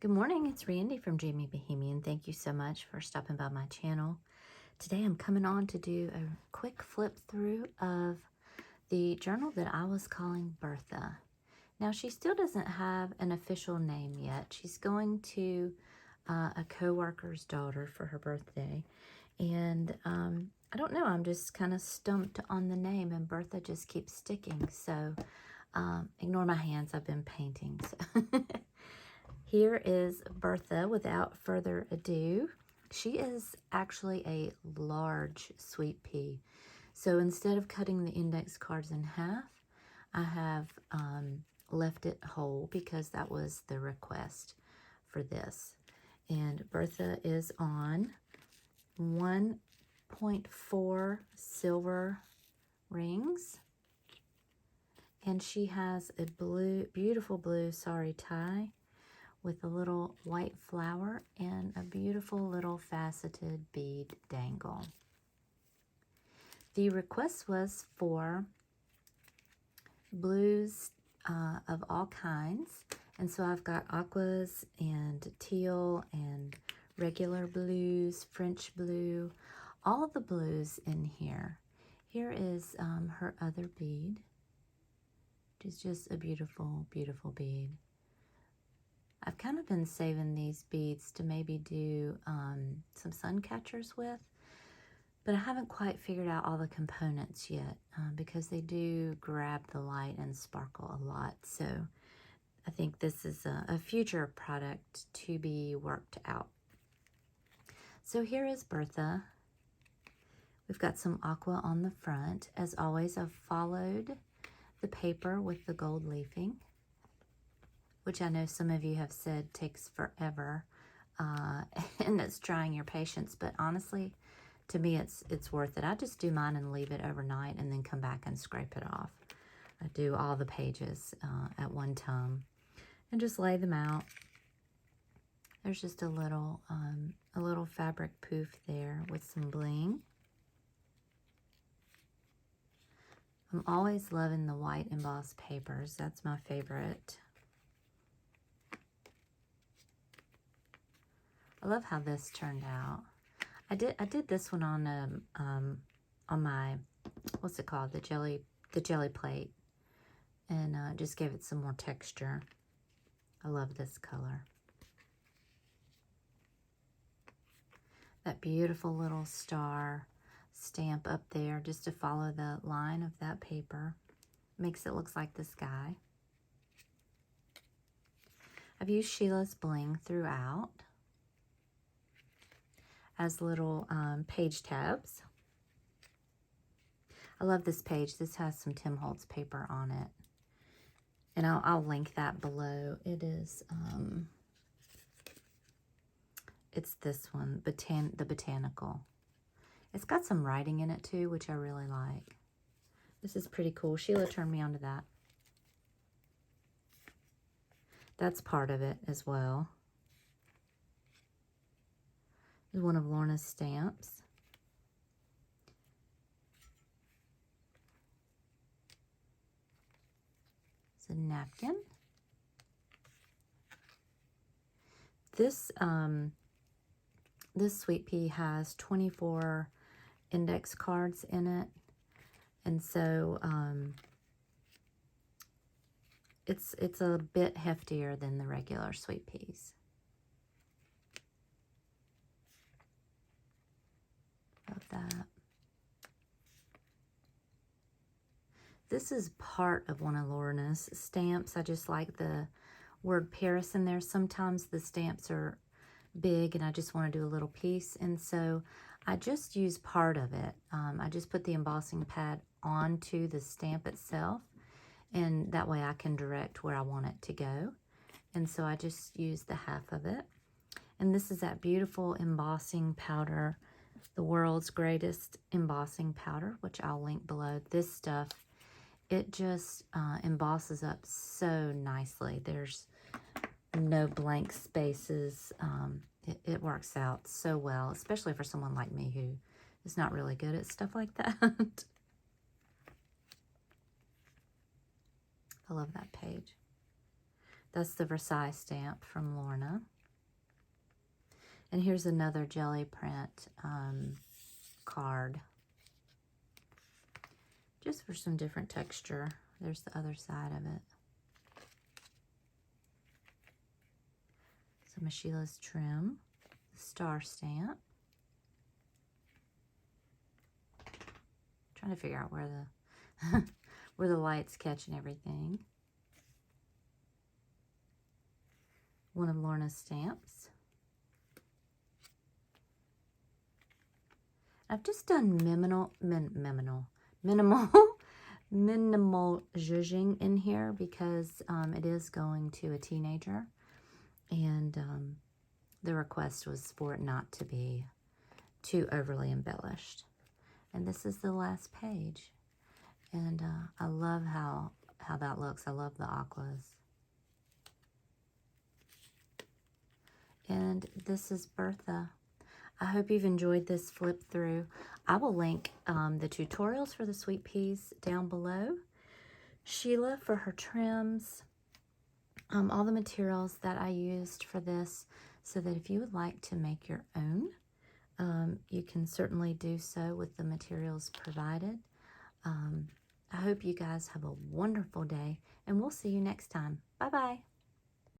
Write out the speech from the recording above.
Good morning, it's Randy from Jamie Bohemian. Thank you so much for stopping by my channel. Today I'm coming on to do a quick flip through of the journal that I was calling Bertha. Now she still doesn't have an official name yet. She's going to a co-worker's daughter for her birthday. And I don't know, I'm just kind of stumped on the name and Bertha just keeps sticking. So ignore my hands, I've been painting. So. Here is Bertha without further ado. She is actually a large sweet pea. So instead of cutting the index cards in half, I have left it whole because that was the request for this. And Bertha is on 1.4 silver rings. And she has a beautiful blue sari tie with a little white flower and a beautiful little faceted bead dangle. The request was for blues of all kinds, and so I've got aquas and teal and regular blues, French blue, all of the blues in here. Here is her other bead, which is just a beautiful, beautiful bead. I've kind of been saving these beads to maybe do some sun catchers with, but I haven't quite figured out all the components yet because they do grab the light and sparkle a lot. So I think this is a future product to be worked out. So here is Bertha. We've got some aqua on the front. As always, I've followed the paper with the gold leafing, which I know some of you have said takes forever, and it's trying your patience, but honestly, to me, it's worth it. I just do mine and leave it overnight and then come back and scrape it off. I do all the pages at one time and just lay them out. There's just a little fabric poof there with some bling. I'm always loving the white embossed papers. That's my favorite. I love how this turned out. I did this one on my, what's it called, the jelly plate, and just gave it some more texture. I love this color. That beautiful little star stamp up there just to follow the line of that paper. Makes it look like the sky. I've used Sheila's bling throughout as little page tabs. I love this page. This has some Tim Holtz paper on it. And I'll link that below. It is, it's this one, the Botanical. It's got some writing in it too, which I really like. This is pretty cool. Sheila turned me on to that. That's part of it as well. This is one of Lorna's stamps. It's a napkin. This sweet pea has 24 index cards in it, and so it's a bit heftier than the regular sweet peas. Love that. This is part of one of Lorna's stamps. I just like the word Paris in there. Sometimes the stamps are big and I just want to do a little piece, and so I just use part of it. I just put the embossing pad onto the stamp itself, and that way I can direct where I want it to go. And so I just use the half of it. And this is that beautiful embossing powder, the world's greatest embossing powder, which I'll link below. This stuff, it just embosses up so nicely. There's no blank spaces. It works out so well, especially for someone like me who is not really good at stuff like that. I love that page. That's the Versailles stamp from Lorna. And here's another jelly print card. Just for some different texture. There's the other side of it. Some of Sheila's trim. Star stamp. Trying to figure out where the where the light's catching everything. One of Lorna's stamps. I've just done minimal zhuzhing in here because it is going to a teenager, and the request was for it not to be too overly embellished. And this is the last page, and I love how that looks. I love the aquas. And this is Bertha. I hope you've enjoyed this flip through. I will link the tutorials for the sweet peas down below. Sheila for her trims. All the materials that I used for this, so that if you would like to make your own, you can certainly do so with the materials provided. I hope you guys have a wonderful day, and we'll see you next time. Bye-bye.